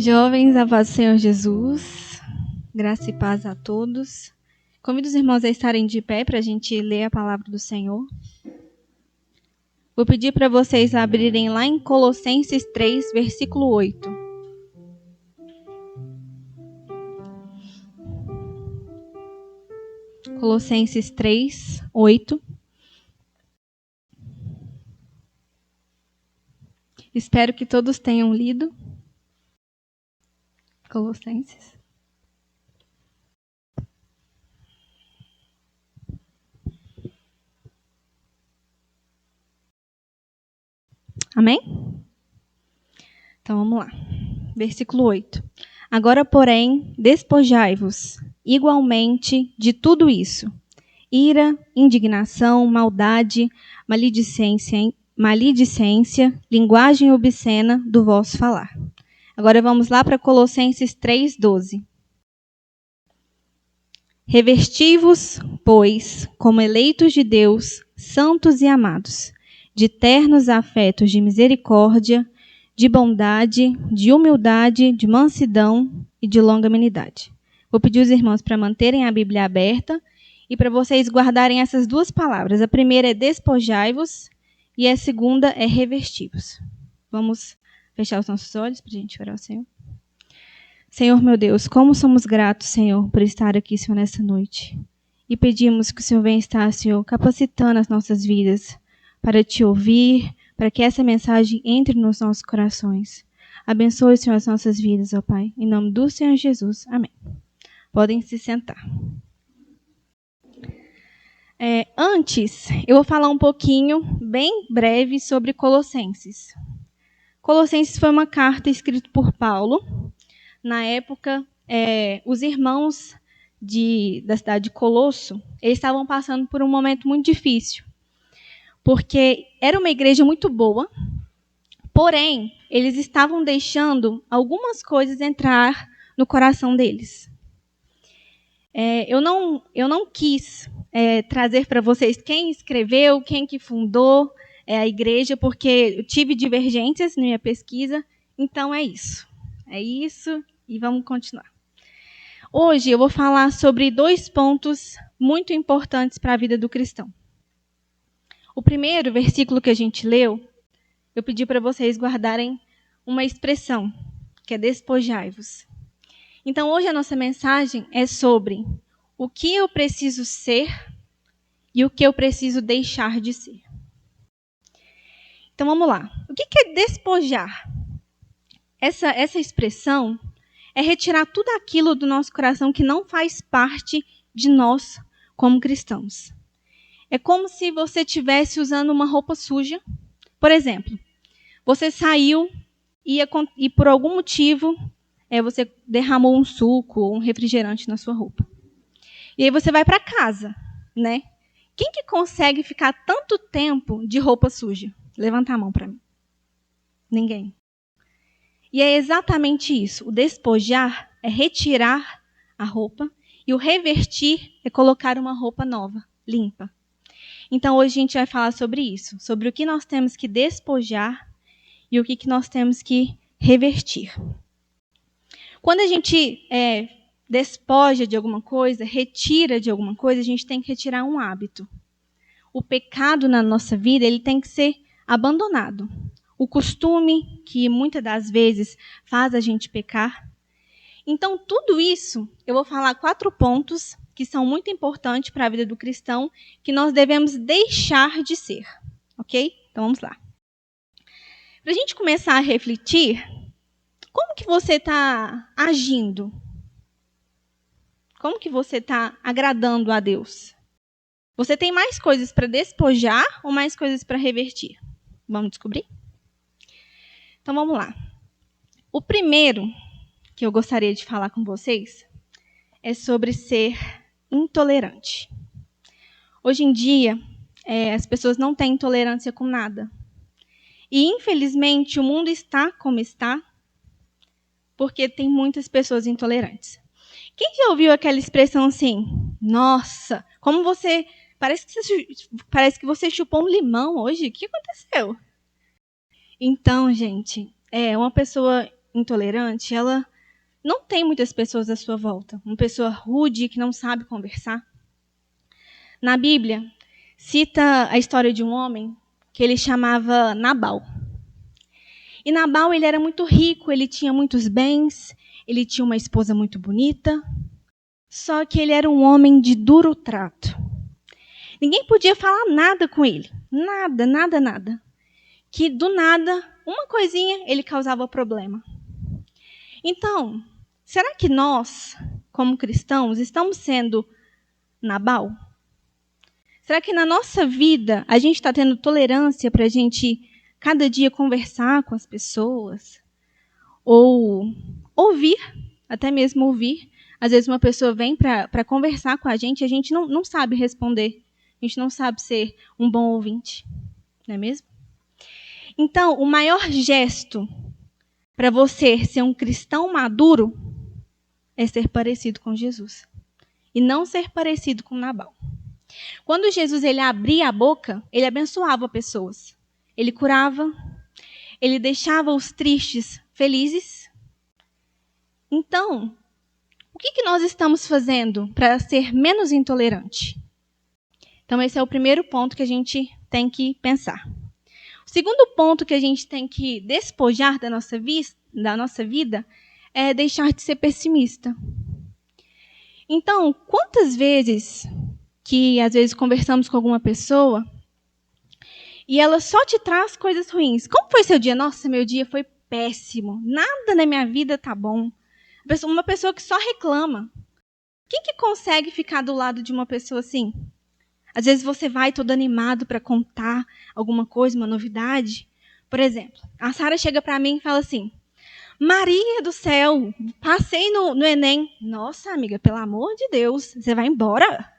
Jovens, a paz do Senhor Jesus, graça e paz a todos. Convido os irmãos a estarem de pé para a gente ler a palavra do Senhor. Vou pedir para vocês abrirem lá em Colossenses 3, versículo 8. Colossenses 3, 8. Espero que todos tenham lido. Colossenses. Amém? Então vamos lá. Versículo 8. Agora, porém, despojai-vos igualmente de tudo isso: ira, indignação, maldade, maledicência, linguagem obscena do vosso falar. Agora vamos lá para Colossenses 3:12. Revesti-vos, pois, como eleitos de Deus, santos e amados, de ternos afetos de misericórdia, de bondade, de humildade, de mansidão e de longanimidade. Vou pedir aos irmãos para manterem a Bíblia aberta e para vocês guardarem essas duas palavras. A primeira é despojai-vos e a segunda é revesti-vos. Vamos fechar os nossos olhos para a gente orar ao Senhor. Senhor, meu Deus, como somos gratos, Senhor, por estar aqui, Senhor, nessa noite. E pedimos que o Senhor venha estar, Senhor, capacitando as nossas vidas para te ouvir, para que essa mensagem entre nos nossos corações. Abençoe, Senhor, as nossas vidas, ó Pai. Em nome do Senhor Jesus. Amém. Podem se sentar. Antes, eu vou falar um pouquinho, bem breve, sobre Colossenses. Colossenses foi uma carta escrita por Paulo. Na época, os irmãos da cidade de Colosso, eles estavam passando por um momento muito difícil. Porque era uma igreja muito boa, porém, eles estavam deixando algumas coisas entrar no coração deles. Eu não quis trazer para vocês quem escreveu, quem que fundou a igreja, porque eu tive divergências na minha pesquisa, então é isso. É isso e vamos continuar. Hoje eu vou falar sobre 2 pontos muito importantes para a vida do cristão. O primeiro versículo que a gente leu, eu pedi para vocês guardarem uma expressão, que é despojai-vos. Então, hoje a nossa mensagem é sobre o que eu preciso ser e o que eu preciso deixar de ser. Então, vamos lá. O que é despojar? Essa expressão é retirar tudo aquilo do nosso coração que não faz parte de nós como cristãos. É como se você estivesse usando uma roupa suja. Por exemplo, você saiu e por algum motivo você derramou um suco ou um refrigerante na sua roupa. E aí você vai para casa, né? Quem que consegue ficar tanto tempo de roupa suja? Levanta a mão para mim. Ninguém. E é exatamente isso. O despojar é retirar a roupa e o revertir é colocar uma roupa nova, limpa. Então, hoje a gente vai falar sobre isso, sobre o que nós temos que despojar e o que nós temos que revertir. Quando a gente despoja de alguma coisa, retira de alguma coisa, a gente tem que retirar um hábito. O pecado na nossa vida, ele tem que ser abandonado. O costume, que muitas das vezes faz a gente pecar. Então, tudo isso, eu vou falar 4 pontos que são muito importantes para a vida do cristão, que nós devemos deixar de ser. Ok? Então, vamos lá. Para a gente começar a refletir, como que você está agindo? Como que você está agradando a Deus? Você tem mais coisas para despojar ou mais coisas para revertir? Vamos descobrir? Então, vamos lá. O primeiro que eu gostaria de falar com vocês é sobre ser intolerante. Hoje em dia, as pessoas não têm intolerância com nada. E, infelizmente, o mundo está como está porque tem muitas pessoas intolerantes. Quem já ouviu aquela expressão assim? Nossa, como você... Parece que você chupou um limão hoje. O que aconteceu? Então, gente, uma pessoa intolerante, ela não tem muitas pessoas à sua volta. Uma pessoa rude que não sabe conversar. Na Bíblia, cita a história de um homem que ele chamava Nabal. E Nabal, ele era muito rico, ele tinha muitos bens, ele tinha uma esposa muito bonita, só que ele era um homem de duro trato. Ninguém podia falar nada com ele, nada, nada, nada. Que do nada, uma coisinha, ele causava problema. Então, será que nós, como cristãos, estamos sendo Nabal? Será que na nossa vida a gente está tendo tolerância para a gente cada dia conversar com as pessoas? Ou ouvir, até mesmo ouvir. Às vezes uma pessoa vem para conversar com a gente não sabe responder. A gente não sabe ser um bom ouvinte. Não é mesmo? Então, o maior gesto para você ser um cristão maduro é ser parecido com Jesus. E não ser parecido com Nabal. Quando Jesus ele abria a boca, ele abençoava pessoas. Ele curava, ele deixava os tristes felizes. Então, o que nós estamos fazendo para ser menos intolerante? Então, esse é o primeiro ponto que a gente tem que pensar. O segundo ponto que a gente tem que despojar da nossa vida é deixar de ser pessimista. Então, quantas vezes que às vezes conversamos com alguma pessoa e ela só te traz coisas ruins. Como foi seu dia? Nossa, meu dia foi péssimo. Nada na minha vida tá bom. Uma pessoa que só reclama. Quem que consegue ficar do lado de uma pessoa assim? Às vezes você vai todo animado para contar alguma coisa, uma novidade. Por exemplo, a Sara chega para mim e fala assim: Maria do céu, passei no Enem. Nossa, amiga, pelo amor de Deus, você vai embora?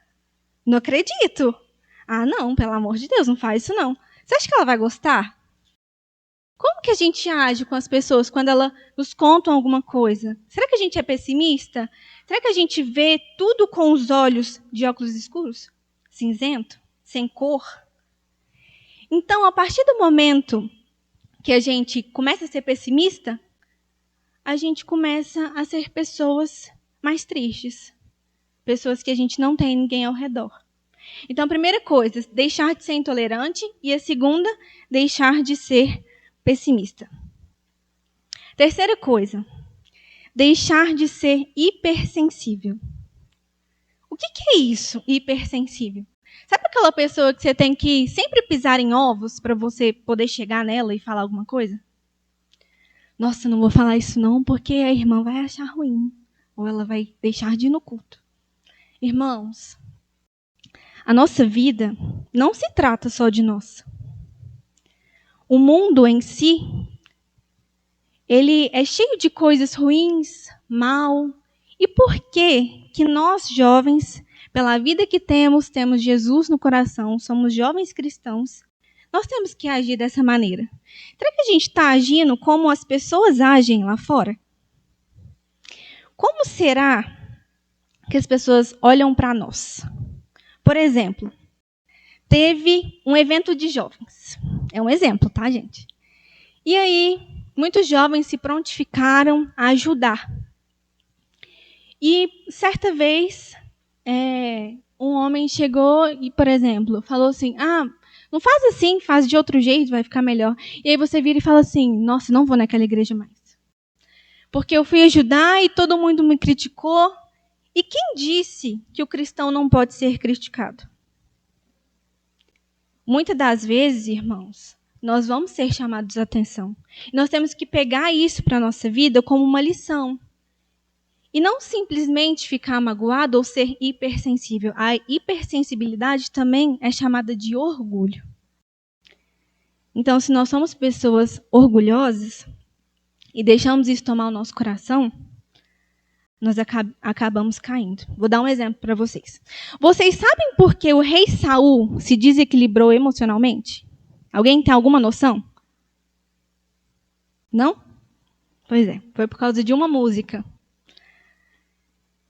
Não acredito. Ah, não, pelo amor de Deus, não faz isso não. Você acha que ela vai gostar? Como que a gente age com as pessoas quando elas nos contam alguma coisa? Será que a gente é pessimista? Será que a gente vê tudo com os olhos de óculos escuros? Cinzento? Sem cor? Então, a partir do momento que a gente começa a ser pessimista, a gente começa a ser pessoas mais tristes. Pessoas que a gente não tem ninguém ao redor. Então, a primeira coisa, deixar de ser intolerante. E a segunda, deixar de ser pessimista. Terceira coisa, deixar de ser hipersensível. O que é isso, hipersensível? Sabe aquela pessoa que você tem que sempre pisar em ovos para você poder chegar nela e falar alguma coisa? Nossa, não vou falar isso não, porque a irmã vai achar ruim. Ou ela vai deixar de ir no culto. Irmãos, a nossa vida não se trata só de nós. O mundo em si, ele é cheio de coisas ruins, mal. E por que nós, jovens, pela vida que temos Jesus no coração, somos jovens cristãos, nós temos que agir dessa maneira? Será que a gente está agindo como as pessoas agem lá fora? Como será que as pessoas olham para nós? Por exemplo, teve um evento de jovens. É um exemplo, tá, gente? E aí, muitos jovens se prontificaram a ajudar. E, certa vez, um homem chegou e, por exemplo, falou assim, não faz assim, faz de outro jeito, vai ficar melhor. E aí você vira e fala assim, nossa, não vou naquela igreja mais. Porque eu fui ajudar e todo mundo me criticou. E quem disse que o cristão não pode ser criticado? Muitas das vezes, irmãos, nós vamos ser chamados a atenção. Nós temos que pegar isso para a nossa vida como uma lição. E não simplesmente ficar magoado ou ser hipersensível. A hipersensibilidade também é chamada de orgulho. Então, se nós somos pessoas orgulhosas e deixamos isso tomar o nosso coração, nós acabamos caindo. Vou dar um exemplo para vocês. Vocês sabem por que o rei Saul se desequilibrou emocionalmente? Alguém tem alguma noção? Não? Pois é, foi por causa de uma música.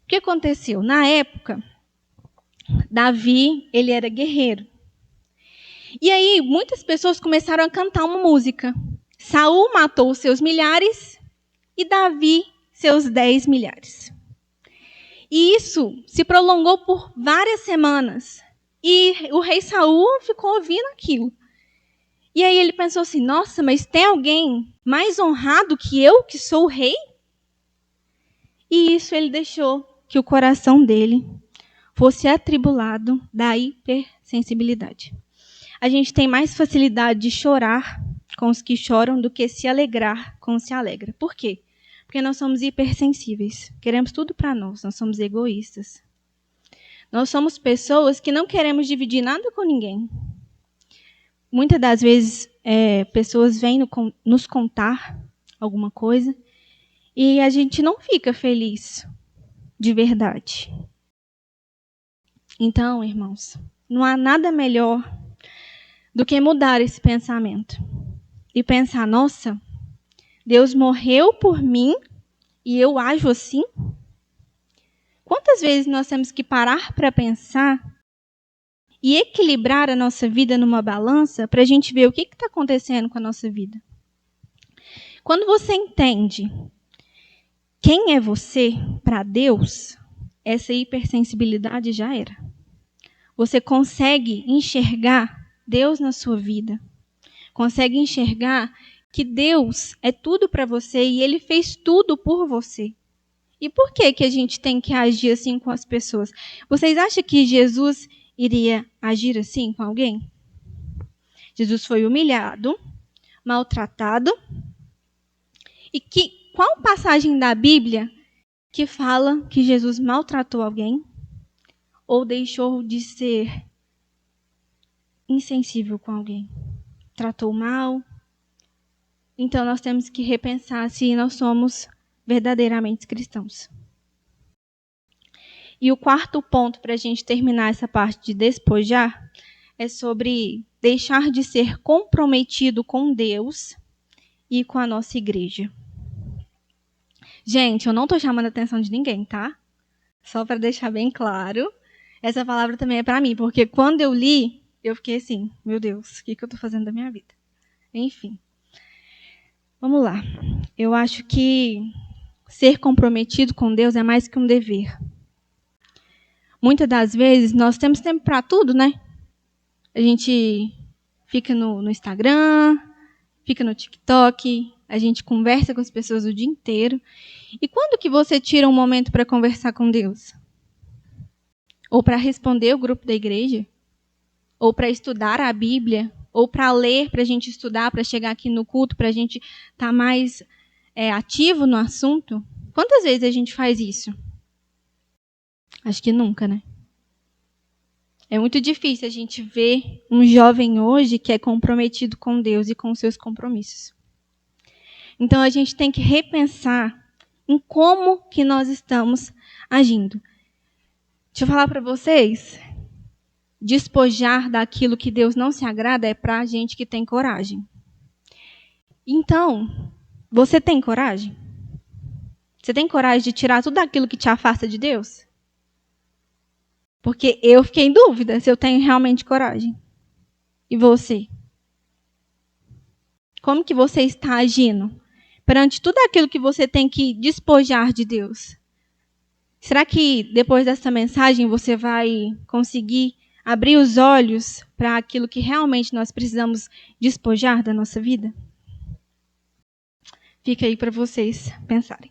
O que aconteceu? Na época, Davi, ele era guerreiro. E aí, muitas pessoas começaram a cantar uma música. Saul matou os seus milhares e Davi seus 10 milhares. E isso se prolongou por várias semanas. E o rei Saul ficou ouvindo aquilo. E aí ele pensou assim, nossa, mas tem alguém mais honrado que eu, que sou o rei? E isso ele deixou que o coração dele fosse atribulado da hipersensibilidade. A gente tem mais facilidade de chorar com os que choram do que se alegrar com os que se alegram. Por quê? Porque nós somos hipersensíveis. Queremos tudo para nós somos egoístas. Nós somos pessoas que não queremos dividir nada com ninguém. Muitas das vezes, pessoas vêm nos contar alguma coisa e a gente não fica feliz de verdade. Então, irmãos, não há nada melhor do que mudar esse pensamento e pensar, nossa, Deus morreu por mim e eu ajo assim? Quantas vezes nós temos que parar para pensar e equilibrar a nossa vida numa balança para a gente ver o que está acontecendo com a nossa vida? Quando você entende quem é você para Deus, essa hipersensibilidade já era. Você consegue enxergar Deus na sua vida. Consegue enxergar que Deus é tudo para você e Ele fez tudo por você. E por que a gente tem que agir assim com as pessoas? Vocês acham que Jesus iria agir assim com alguém? Jesus foi humilhado, maltratado. E qual passagem da Bíblia que fala que Jesus maltratou alguém? Ou deixou de ser insensível com alguém? Tratou mal? Então nós temos que repensar se nós somos verdadeiramente cristãos. E o quarto ponto para a gente terminar essa parte de despojar é sobre deixar de ser comprometido com Deus e com a nossa igreja. Gente, eu não estou chamando a atenção de ninguém, tá? Só para deixar bem claro. Essa palavra também é para mim, porque quando eu li, eu fiquei assim, meu Deus, o que eu estou fazendo da minha vida? Enfim. Vamos lá. Eu acho que ser comprometido com Deus é mais que um dever. Muitas das vezes, nós temos tempo para tudo, né? A gente fica no Instagram, fica no TikTok, a gente conversa com as pessoas o dia inteiro. E quando que você tira um momento para conversar com Deus? Ou para responder o grupo da igreja? Ou para estudar a Bíblia? Ou para ler, para a gente estudar, para chegar aqui no culto, para a gente estar mais ativo no assunto? Quantas vezes a gente faz isso? Acho que nunca, né? É muito difícil a gente ver um jovem hoje que é comprometido com Deus e com seus compromissos. Então, a gente tem que repensar em como que nós estamos agindo. Deixa eu falar para vocês. Despojar daquilo que Deus não se agrada é para a gente que tem coragem. Então, você tem coragem? Você tem coragem de tirar tudo aquilo que te afasta de Deus? Porque eu fiquei em dúvida se eu tenho realmente coragem. E você? Como que você está agindo perante tudo aquilo que você tem que despojar de Deus? Será que depois dessa mensagem você vai conseguir abrir os olhos para aquilo que realmente nós precisamos despojar da nossa vida? Fica aí para vocês pensarem.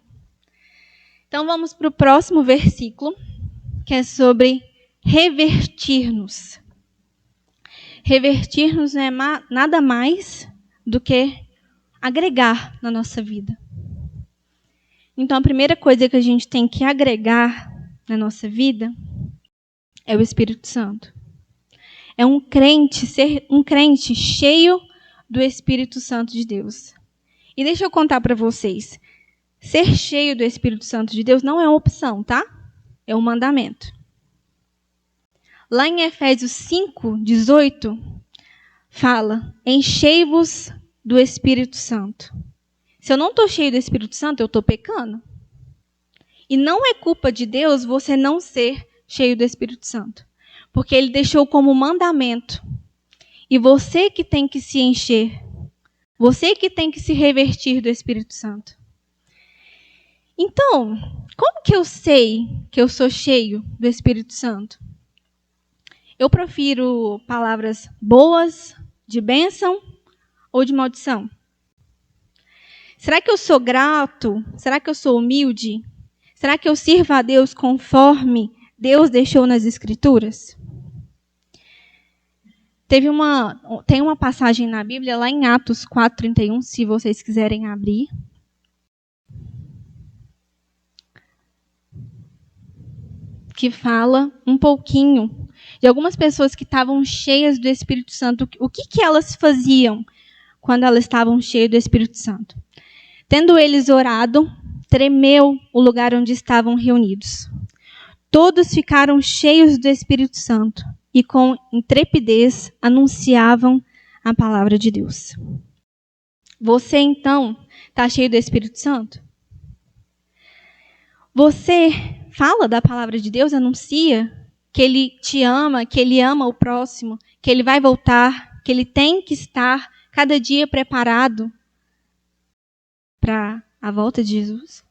Então vamos para o próximo versículo, que é sobre revertir-nos. Revertir-nos não é nada mais do que agregar na nossa vida. Então, a primeira coisa que a gente tem que agregar na nossa vida é o Espírito Santo. É ser um crente cheio do Espírito Santo de Deus. E deixa eu contar para vocês. Ser cheio do Espírito Santo de Deus não é uma opção, tá? É um mandamento. Lá em Efésios 5:18, fala, enchei-vos do Espírito Santo. Se eu não estou cheio do Espírito Santo, eu estou pecando. E não é culpa de Deus você não ser cheio do Espírito Santo. Porque Ele deixou como mandamento. E você que tem que se encher. Você que tem que se revertir do Espírito Santo. Então, como que eu sei que eu sou cheio do Espírito Santo? Eu profiro palavras boas, de bênção ou de maldição? Será que eu sou grato? Será que eu sou humilde? Será que eu sirvo a Deus conforme Deus deixou nas Escrituras? Tem uma passagem na Bíblia, lá em Atos 4:31, se vocês quiserem abrir. Que fala um pouquinho de algumas pessoas que estavam cheias do Espírito Santo. O que elas faziam quando elas estavam cheias do Espírito Santo? Tendo eles orado, tremeu o lugar onde estavam reunidos. Todos ficaram cheios do Espírito Santo e com intrepidez anunciavam a palavra de Deus. Você, então, está cheio do Espírito Santo? Você fala da palavra de Deus, anuncia que Ele te ama, que Ele ama o próximo, que Ele vai voltar, que Ele tem que estar cada dia preparado para a volta de Jesus?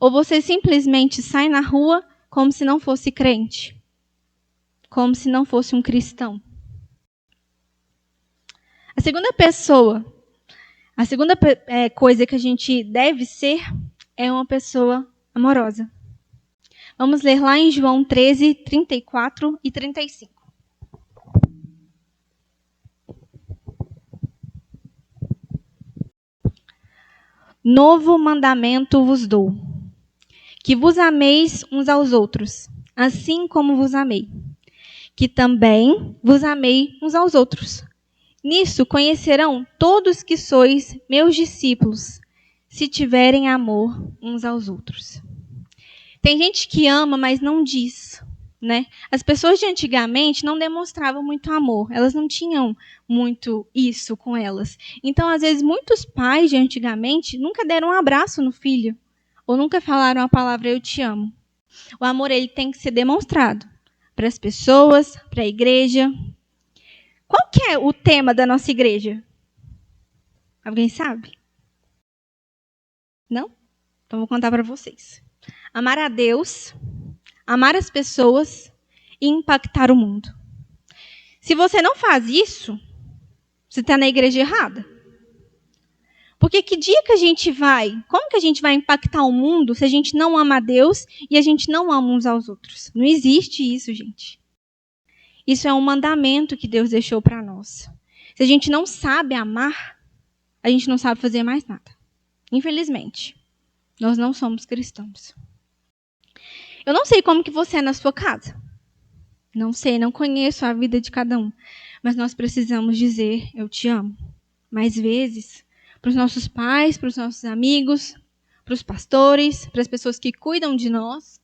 Ou você simplesmente sai na rua como se não fosse crente? Como se não fosse um cristão? A segunda coisa que a gente deve ser é uma pessoa amorosa. Vamos ler lá em João 13, 34 e 35. Novo mandamento vos dou, que vos ameis uns aos outros, assim como vos amei. Que também vos amei uns aos outros. Nisso conhecerão todos que sois meus discípulos, se tiverem amor uns aos outros. Tem gente que ama, mas não diz, né? As pessoas de antigamente não demonstravam muito amor. Elas não tinham muito isso com elas. Então, às vezes, muitos pais de antigamente nunca deram um abraço no filho. Ou nunca falaram a palavra eu te amo. O amor ele tem que ser demonstrado para as pessoas, para a igreja. Qual que é o tema da nossa igreja? Alguém sabe? Não? Então vou contar para vocês. Amar a Deus, amar as pessoas e impactar o mundo. Se você não faz isso, você está na igreja errada. Porque que dia que a gente vai? Como que a gente vai impactar o mundo se a gente não ama a Deus e a gente não ama uns aos outros? Não existe isso, gente. Isso é um mandamento que Deus deixou para nós. Se a gente não sabe amar, a gente não sabe fazer mais nada. Infelizmente, nós não somos cristãos. Eu não sei como que você é na sua casa. Não sei, não conheço a vida de cada um. Mas nós precisamos dizer, eu te amo. Mais vezes, para os nossos pais, para os nossos amigos, para os pastores, para as pessoas que cuidam de nós.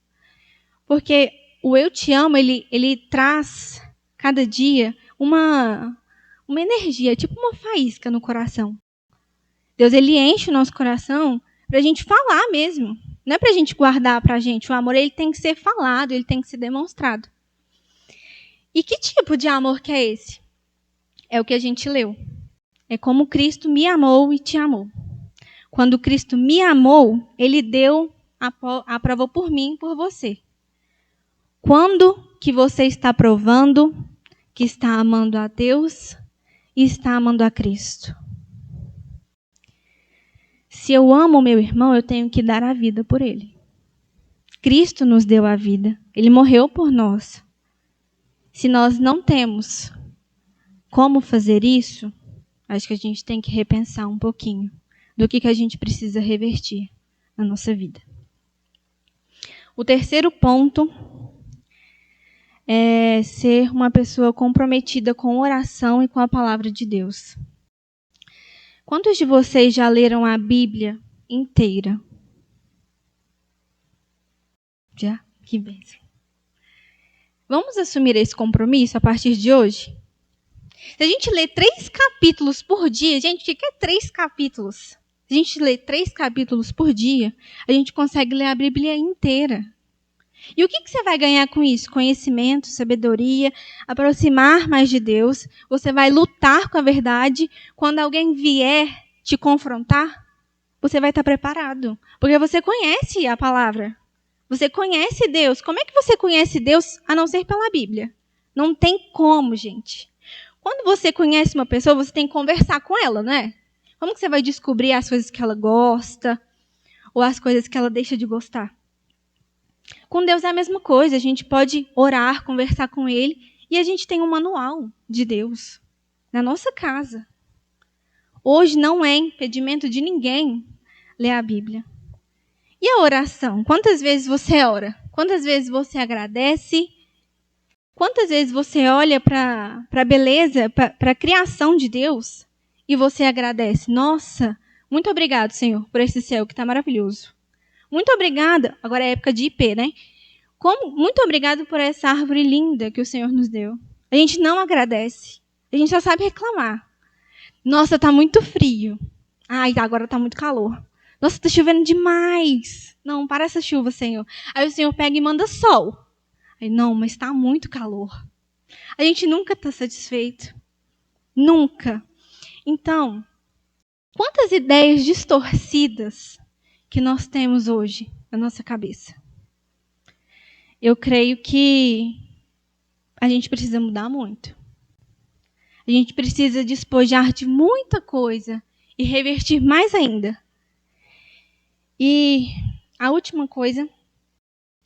Porque o eu te amo, ele traz, cada dia, uma energia, tipo uma faísca no coração. Deus, ele enche o nosso coração para a gente falar mesmo. Não é para a gente guardar para a gente. O amor ele tem que ser falado, ele tem que ser demonstrado. E que tipo de amor que é esse? É o que a gente leu. É como Cristo me amou e te amou. Quando Cristo me amou, ele deu a prova por mim e por você. Quando que você está provando que está amando a Deus e está amando a Cristo? Se eu amo o meu irmão, eu tenho que dar a vida por ele. Cristo nos deu a vida. Ele morreu por nós. Se nós não temos como fazer isso, acho que a gente tem que repensar um pouquinho do que a gente precisa revertir na nossa vida. O terceiro ponto é ser uma pessoa comprometida com oração e com a palavra de Deus. Quantos de vocês já leram a Bíblia inteira? Já? Que bênção. Vamos assumir esse compromisso a partir de hoje? Se a gente lê 3 capítulos por dia, gente, o que é 3 capítulos? Se a gente lê 3 capítulos por dia, a gente consegue ler a Bíblia inteira. E o que você vai ganhar com isso? Conhecimento, sabedoria, aproximar mais de Deus. Você vai lutar com a verdade. Quando alguém vier te confrontar, você vai estar preparado. Porque você conhece a palavra. Você conhece Deus. Como é que você conhece Deus a não ser pela Bíblia? Não tem como, gente. Quando você conhece uma pessoa, você tem que conversar com ela, não é? Como que você vai descobrir as coisas que ela gosta ou as coisas que ela deixa de gostar? Com Deus é a mesma coisa. A gente pode orar, conversar com Ele e a gente tem um manual de Deus na nossa casa. Hoje não é impedimento de ninguém ler a Bíblia. E a oração? Quantas vezes você ora? Quantas vezes você agradece? Quantas vezes você olha para a beleza, para a criação de Deus e você agradece? Nossa, muito obrigado, Senhor, por esse céu que está maravilhoso. Muito obrigada. Agora é época de IP, né? Muito obrigado por essa árvore linda que o Senhor nos deu. A gente não agradece. A gente só sabe reclamar. Nossa, está muito frio. Ai, agora está muito calor. Nossa, está chovendo demais. Não, para essa chuva, Senhor. Aí o Senhor pega e manda sol. Aí, não, mas está muito calor. A gente nunca está satisfeito. Nunca. Então, quantas ideias distorcidas que nós temos hoje na nossa cabeça? Eu creio que a gente precisa mudar muito. A gente precisa despojar de muita coisa e revertir mais ainda. E a última coisa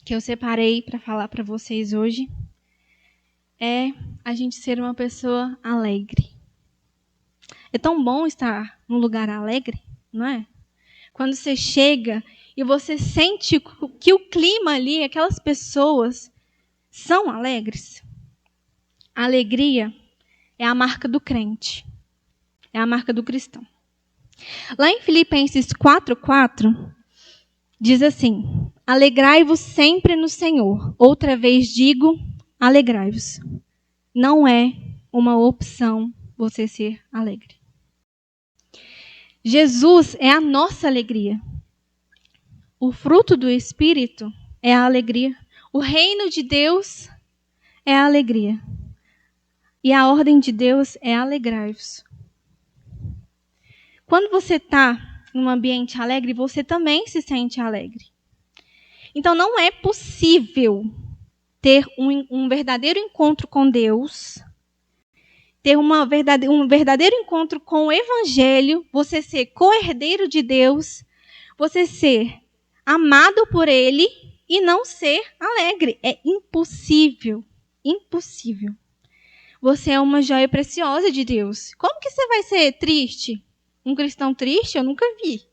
que eu separei para falar para vocês hoje é a gente ser uma pessoa alegre. É tão bom estar num lugar alegre, não é? Quando você chega e você sente que o clima ali, aquelas pessoas são alegres. A alegria é a marca do crente. É a marca do cristão. Lá em Filipenses 4:4, diz assim: alegrai-vos sempre no Senhor. Outra vez digo, alegrai-vos. Não é uma opção você ser alegre. Jesus é a nossa alegria. O fruto do Espírito é a alegria. O reino de Deus é a alegria. E a ordem de Deus é alegrai-vos. Quando você está num ambiente alegre, você também se sente alegre. Então não é possível ter um verdadeiro encontro com Deus, ter um verdadeiro encontro com o Evangelho, você ser co-herdeiro de Deus, você ser amado por Ele e não ser alegre. É impossível. Impossível. Você é uma joia preciosa de Deus. Como que você vai ser triste? Um cristão triste? Eu nunca vi.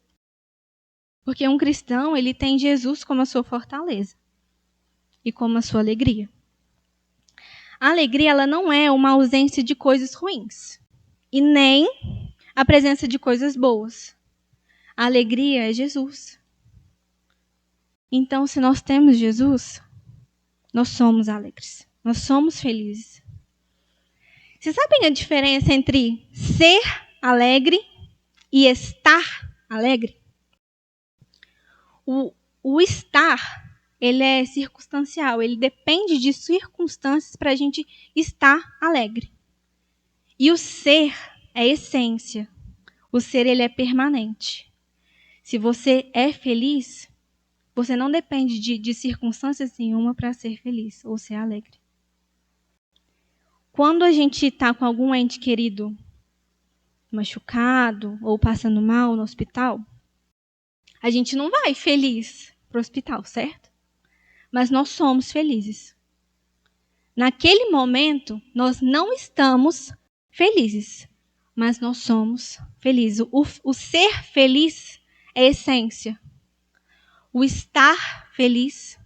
Porque um cristão, ele tem Jesus como a sua fortaleza e como a sua alegria. A alegria, ela não é uma ausência de coisas ruins e nem a presença de coisas boas. A alegria é Jesus. Então, se nós temos Jesus, nós somos alegres. Nós somos felizes. Vocês sabem a diferença entre ser alegre e estar alegre? O estar, ele é circunstancial, ele depende de circunstâncias para a gente estar alegre. E o ser é essência. O ser, ele é permanente. Se você é feliz, você não depende de circunstâncias nenhuma para ser feliz ou ser alegre. Quando a gente está com algum ente querido machucado ou passando mal no hospital, a gente não vai feliz para o hospital, certo? Mas nós somos felizes. Naquele momento, nós não estamos felizes, mas nós somos felizes. O ser feliz é essência. O estar feliz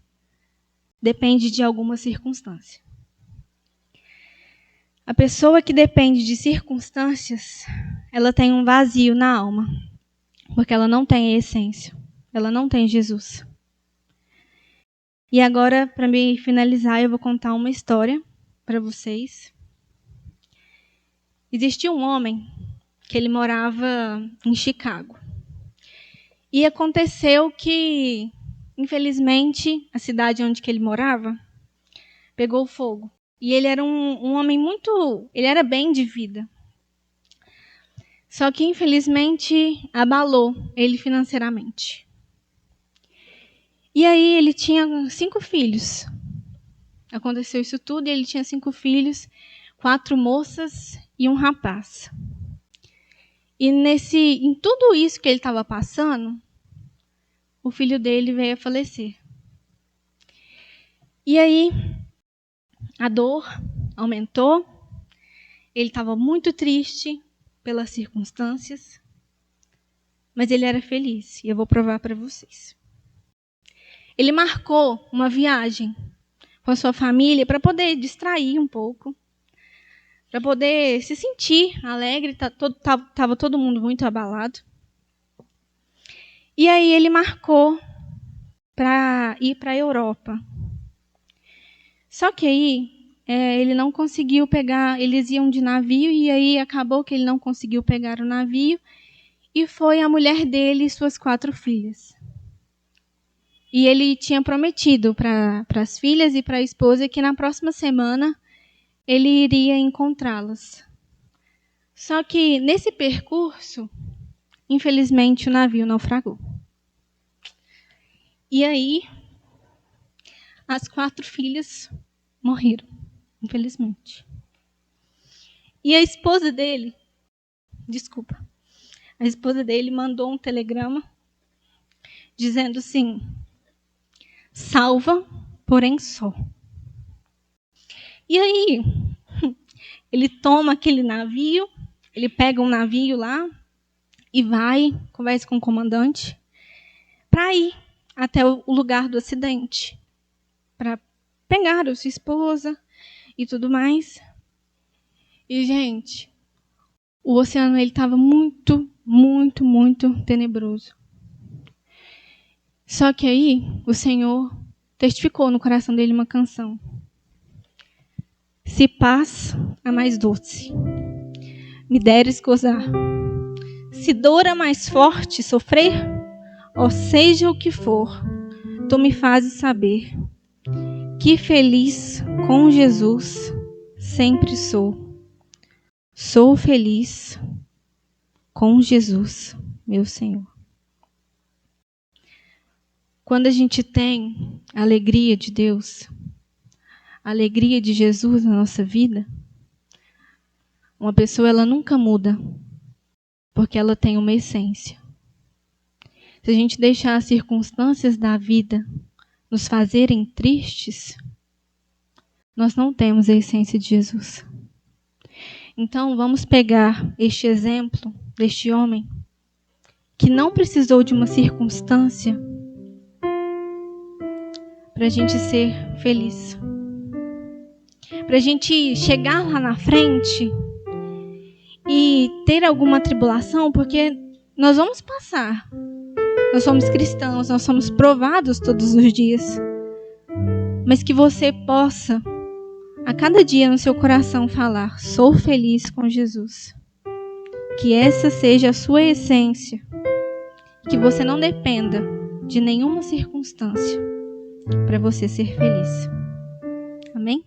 depende de alguma circunstância. A pessoa que depende de circunstâncias, ela tem um vazio na alma, porque ela não tem a essência, ela não tem Jesus. E agora, para me finalizar, eu vou contar uma história para vocês. Existia um homem que ele morava em Chicago. E aconteceu que, infelizmente, a cidade onde que ele morava pegou fogo. E ele era um homem ele era bem de vida. Só que, infelizmente, abalou ele financeiramente. E aí ele tinha 5 filhos. Aconteceu isso tudo e ele tinha 5 filhos, 4 moças e um rapaz. E em tudo isso que ele estava passando, o filho dele veio a falecer. E aí a dor aumentou, ele estava muito triste pelas circunstâncias, mas ele era feliz, e eu vou provar para vocês. Ele marcou uma viagem com a sua família para poder distrair um pouco, para poder se sentir alegre, estava todo mundo muito abalado. E aí ele marcou para ir para a Europa. Só que aí ele não conseguiu pegar, eles iam de navio e aí acabou que ele não conseguiu pegar o navio e foi a mulher dele e suas 4 filhas. E ele tinha prometido para as filhas e para a esposa que na próxima semana ele iria encontrá-las. Só que nesse percurso, infelizmente, o navio naufragou. E aí, as 4 filhas morreram, infelizmente. E a esposa dele mandou um telegrama dizendo assim: salva, porém só. E aí, ele toma aquele navio, ele pega um navio lá e vai, conversa com o comandante, para ir até o lugar do acidente, para pegar a sua esposa e tudo mais. E, gente, o oceano estava muito, muito, muito tenebroso. Só que aí o Senhor testificou no coração dele uma canção. Se paz a mais doce me deres gozar, se dor a mais forte sofrer, ou seja o que for, tu me fazes saber que feliz com Jesus sempre sou. Sou feliz com Jesus, meu Senhor. Quando a gente tem a alegria de Deus, a alegria de Jesus na nossa vida, uma pessoa ela nunca muda, porque ela tem uma essência. Se a gente deixar as circunstâncias da vida nos fazerem tristes, nós não temos a essência de Jesus. Então, vamos pegar este exemplo deste homem que não precisou de uma circunstância para a gente ser feliz. Para a gente chegar lá na frente e ter alguma tribulação, porque nós vamos passar. Nós somos cristãos, nós somos provados todos os dias. Mas que você possa, a cada dia no seu coração, falar: sou feliz com Jesus. Que essa seja a sua essência. Que você não dependa de nenhuma circunstância para você ser feliz. Amém?